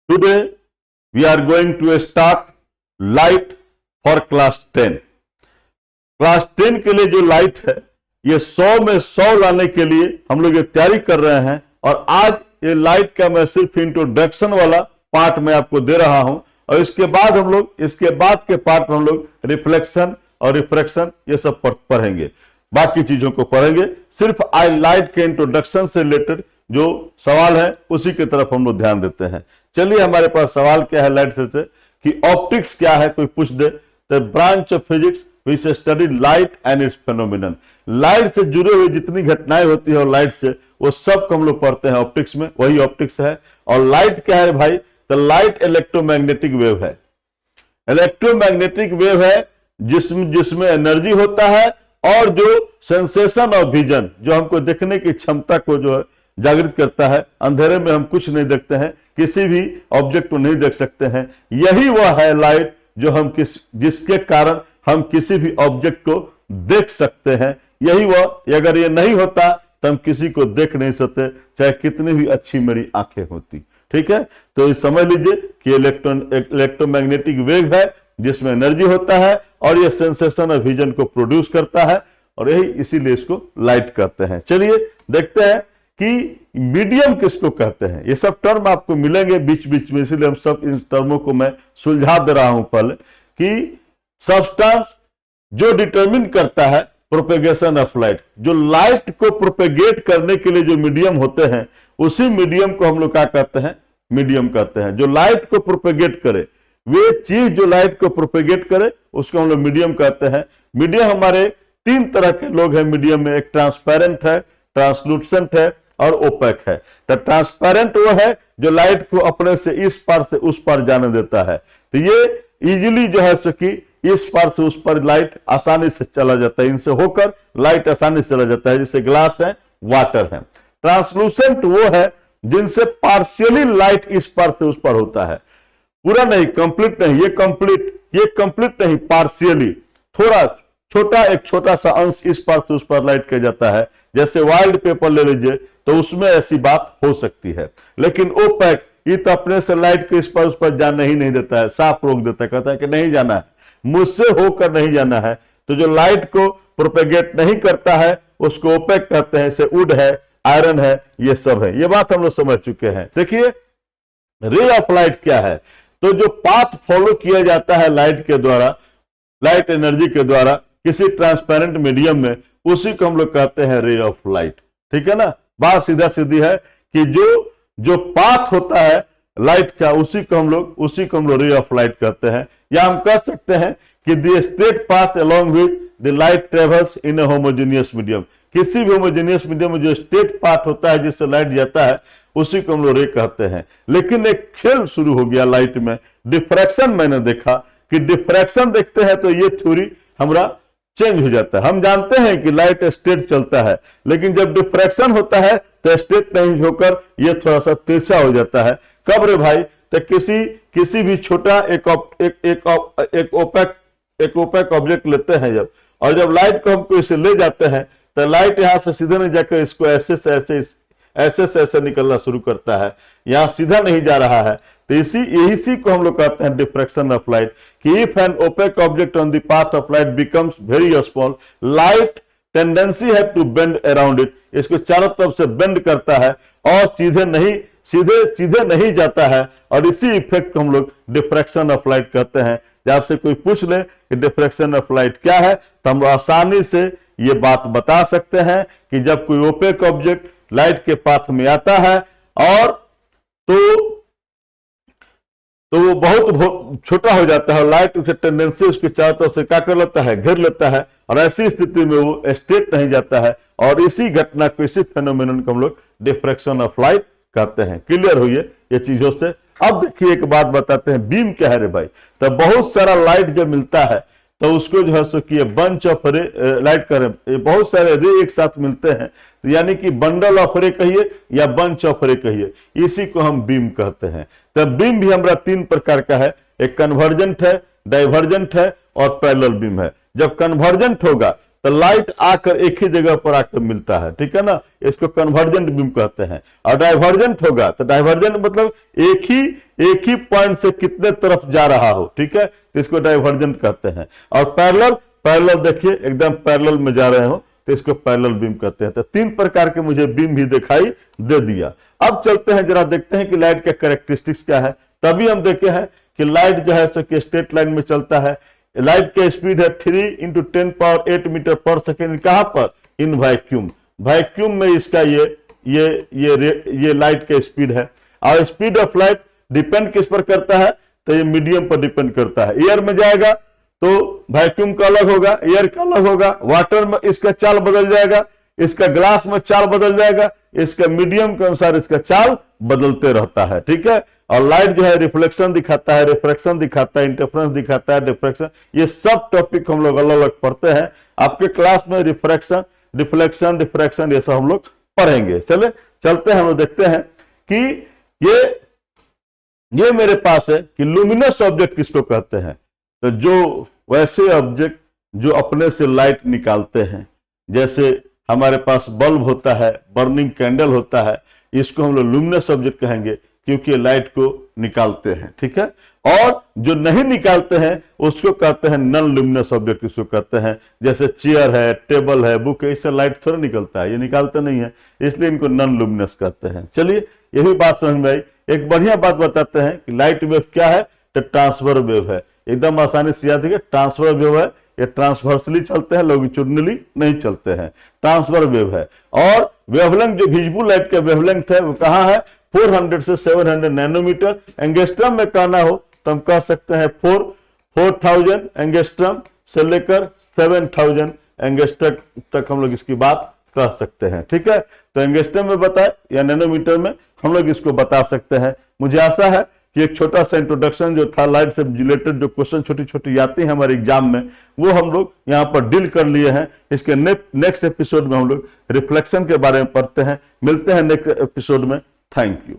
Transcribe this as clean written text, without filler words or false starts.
Today we are going to start light for class 10. Class 10 के लिए जो light है ये 100 में 100 लाने के लिए हम लोग ये तैयारी कर रहे हैं और आज ये लाइट का मैं सिर्फ इंट्रोडक्शन वाला पार्ट में आपको दे रहा हूं और इसके बाद हम लोग इसके बाद के पार्ट में हम लोग रिफ्लेक्शन और रिफ्रैक्शन ये सब पढ़ेंगे, बाकी चीजों को पढ़ेंगे। सिर्फ आज लाइट के इंट्रोडक्शन से रिलेटेड जो सवाल है उसी की तरफ हम लोग ध्यान देते हैं। चलिए, हमारे पास सवाल क्या है लाइट से कि ऑप्टिक्स क्या है, कोई पूछ दे तो branch of physics which study light and its phenomenon। Light से जुड़े हुए जितनी घटनाएं होती है और लाइट से वो सब को हम लोग पढ़ते हैं ऑप्टिक्स में, वही ऑप्टिक्स है। और लाइट क्या है भाई, तो लाइट इलेक्ट्रोमैग्नेटिक वेव है। इलेक्ट्रोमैग्नेटिक वेव है जिसमें एनर्जी होता है और जो सेंसेशन ऑफ विजन, जो हमको देखने की क्षमता को जो है जागृत करता है। अंधेरे में हम कुछ नहीं देखते हैं, किसी भी ऑब्जेक्ट को नहीं देख सकते हैं, यही वह है लाइट जो हम जिसके कारण हम किसी भी ऑब्जेक्ट को देख सकते हैं। यही वह, अगर ये नहीं होता तो हम किसी को देख नहीं सकते, चाहे कितनी भी अच्छी मेरी आंखें होती। ठीक है, तो समझ लीजिए कि इलेक्ट्रोमैग्नेटिक वेव है जिसमें एनर्जी होता है और ये सेंसेशन ऑफ विजन को प्रोड्यूस करता है और यही इसीलिए इसको लाइट कहते हैं। चलिए देखते हैं कि मीडियम किसको कहते हैं। ये सब टर्म आपको मिलेंगे बीच बीच में, इसीलिए हम सब इन टर्मों को मैं सुलझा दे रहा हूं पहले कि सब्सटेंस जो डिटरमिन करता है प्रोपेगेशन ऑफ लाइट, जो लाइट को प्रोपेगेट करने के लिए जो मीडियम होते हैं उसी मीडियम को हम लोग क्या कहते हैं, मीडियम कहते हैं। जो लाइट को प्रोपेगेट करे, वे चीज जो लाइट को प्रोपेगेट करे उसको हम लोग मीडियम कहते हैं। मीडियम हमारे तीन तरह के लोग हैं मीडियम में, एक ट्रांसपेरेंट है, ट्रांसलूसेंट है और ओपेक है। तो ट्रांसपेरेंट वो है जो लाइट को अपने से इस पार से उस पार जाने देता है। तो ये इजीली जो है सो कि इस पार से उस पर लाइट आसानी से चला जाता है, इनसे होकर लाइट आसानी से चला जाता है, जैसे ग्लास है, वाटर है। ट्रांसलूसेंट वो है जिनसे पार्शियली लाइट इस पार से उस पार होता है, पूरा नहीं, कंप्लीट नहीं। ये कंप्लीट नहीं, पार्शियली थोड़ा छोटा, एक छोटा सा अंश इस पार से उस पार लाइट किया जाता है। जैसे वाइल्ड पेपर ले लीजिए तो उसमें ऐसी बात हो सकती है। लेकिन ओपेक ये तो अपने से लाइट को इस पर उस पर जाने ही नहीं देता है, साफ रोक देता है, कहता है कि नहीं जाना है, मुझसे होकर नहीं जाना है। तो जो लाइट को प्रोपेगेट नहीं करता है उसको ओपेक कहते हैं। जैसे वुड है, आयरन है, ये सब है। ये बात हम लोग समझ चुके हैं। देखिए रे ऑफ लाइट क्या है, तो जो पाथ फॉलो किया जाता है लाइट के द्वारा, लाइट एनर्जी के द्वारा किसी ट्रांसपेरेंट मीडियम में, उसी को हम लोग कहते हैं रे ऑफ लाइट। ठीक है ना, बात सीधा सीधी है कि जो पाथ होता है लाइट का उसी को हम लोग रे ऑफ लाइट कहते हैं। या हम कह सकते हैं कि the straight path along with the light travels in A homogeneous medium. किसी भी होमोजेनियस मीडियम में जो स्ट्रेट पाथ होता है जिससे लाइट जाता है उसी को हम लोग रे कहते हैं। लेकिन एक खेल शुरू हो गया लाइट में, डिफ्रैक्शन। मैंने देखा कि डिफ्रैक्शन देखते हैं तो ये थ्योरी हमारा चेंज हो जाता है। हम जानते हैं कि लाइट स्ट्रेट चलता है, लेकिन जब डिफ्रैक्शन होता है तो स्ट्रेट नहीं होकर ये थोड़ा सा तिरछा हो जाता है। कब रे भाई, तो किसी भी छोटा एक ओपेक ऑब्जेक्ट लेते हैं जब, और जब लाइट को हमको इसे ले जाते हैं तो लाइट यहां से सीधे नहीं जाकर इसको ऐसे से ऐसे निकलना शुरू करता है, यहां सीधा नहीं जा रहा है। तो इसी को हम लोग कहते हैं डिफ्रैक्शन ऑफ लाइट। कि if an opaque object on the path of light becomes very small, light tendency है टू बेंड अराउंड इट, इसको चारों तरफ से बेंड करता है और सीधे नहीं जाता है, और इसी इफेक्ट को हम लोग डिफ्रैक्शन ऑफ लाइट कहते हैं। जब आपसे कोई पूछ ले कि डिफ्रैक्शन ऑफ लाइट क्या है तो हम आसानी से ये बात बता सकते हैं कि जब कोई ओपेक ऑब्जेक्ट लाइट के पाथ में आता है और तो वो बहुत छोटा हो जाता है और लाइट उसकी टेंडेंसी उसके चारों तरफ से क्या कर लेता है, घेर लेता है, और ऐसी स्थिति में वो स्ट्रेट नहीं जाता है, और इसी घटना को, इसी फेनोमेनन को हम लोग डिफ्रैक्शन ऑफ लाइट कहते हैं। क्लियर हुई ये चीजों से। अब देखिए एक बात बताते हैं, बीम क्या है रे भाई। तो बहुत सारा लाइट जब मिलता है तो उसको जो है सो कि बंच ऑफ रे लाइट करें, बहुत सारे रे एक साथ मिलते हैं, तो यानी कि बंडल ऑफ रे कहिए या बंच ऑफ रे कहिए, इसी को हम बीम कहते हैं। तो बीम भी हमारा तीन प्रकार का है, एक कन्वर्जेंट है, डाइवर्जेंट है और पैरेलल बीम है। जब कन्वर्जेंट होगा तो लाइट आकर एक ही जगह पर आकर मिलता है, ठीक है ना, इसको कन्वर्जेंट बीम कहते हैं। और डाइवर्जेंट होगा तो डाइवर्जेंट मतलब एक ही पॉइंट से कितने तरफ जा रहा हो, ठीक है, तो इसको डाइवर्जेंट कहते हैं। और पैरेलल देखिए एकदम पैरेलल में जा रहे हो तो इसको पैरेलल बीम कहते हैं। तो 3 प्रकार के मुझे बीम भी दिखाई दे दिया। अब चलते हैं जरा देखते हैं कि लाइट का कैरेक्टरिस्टिक्स क्या है। तभी हम देखे हैं कि लाइट जो है सो स्ट्रेट लाइन में चलता है। लाइट का स्पीड है 3 × 10⁸ मीटर पर सेकेंड। कहां पर? In vacuum. वैक्यूम में इसका ये लाइट का स्पीड है। और स्पीड ऑफ लाइट डिपेंड किस पर करता है? तो ये मीडियम पर डिपेंड करता है। एयर में जाएगा तो वैक्यूम का अलग होगा, एयर का अलग होगा। वाटर में इसका चाल बदल जाएगा, इसका ग्लास में चाल बदल जाएगा, इसका मीडियम के अनुसार इसका चाल बदलते रहता है, ठीक है। और लाइट जो है रिफ्लेक्शन दिखाता है, रिफ्रैक्शन दिखाता है, इंटरफेरेंस दिखाता है, डिफ्रैक्शन, ये सब टॉपिक हम लोग अलग अलग पढ़ते हैं। आपके क्लास में रिफ्रैक्शन, डिफ्लेक्शन, डिफ्रैक्शन ये सब हम लोग पढ़ेंगे। चलते हैं, हम लोग देखते हैं कि ये मेरे पास है कि लुमिनस ऑब्जेक्ट किसको कहते हैं? तो जो वैसे ऑब्जेक्ट जो अपने से लाइट निकालते हैं, जैसे हमारे पास बल्ब होता है, बर्निंग कैंडल होता है, इसको हम लोग लुमिनस ऑब्जेक्ट कहेंगे क्योंकि लाइट को निकालते हैं, ठीक है। और जो नहीं निकालते हैं उसको कहते हैं नॉन लुमिनस ऑब्जेक्ट, इसको कहते हैं। जैसे चेयर है, टेबल है, बुक है, इससे लाइट थोड़ा निकलता है, ये निकालते नहीं है, इसलिए इनको नॉन लुमिनस कहते हैं। चलिए ये भी बात समझ में आई। एक बढ़िया बात बताते हैं कि लाइट वेव क्या है? तो ट्रांसफर वेव है। एकदम आसानी से याद है, ट्रांसफर वेव है, ये ट्रांसवर्सली चलते हैं, लॉन्गिट्यूडिनली नहीं चलते हैं, ट्रांसफर वेव है। और वेवलेंथ, जो विजिबल लाइट का वेवलेंथ है वो कहाँ है? 400 से 700 नैनोमीटर। एंगस्ट्रम में कहना हो तो हम कह सकते हैं 4000 एंगस्ट्रम से लेकर 7000 एंगस्ट्रम तक हम लोग इसकी बात कह सकते हैं, ठीक है। तो एंगस्ट्रम में बताए या नैनोमीटर में हम लोग इसको बता सकते हैं। मुझे आशा है कि एक छोटा सा इंट्रोडक्शन जो था लाइट से रिलेटेड, जो क्वेश्चन छोटी छोटी आती हैं हमारे एग्जाम में, वो हम लोग यहाँ पर डील कर लिए हैं। इसके नेक्स्ट एपिसोड में हम लोग रिफ्लेक्शन के बारे में पढ़ते हैं। मिलते हैं नेक्स्ट एपिसोड में। Thank you.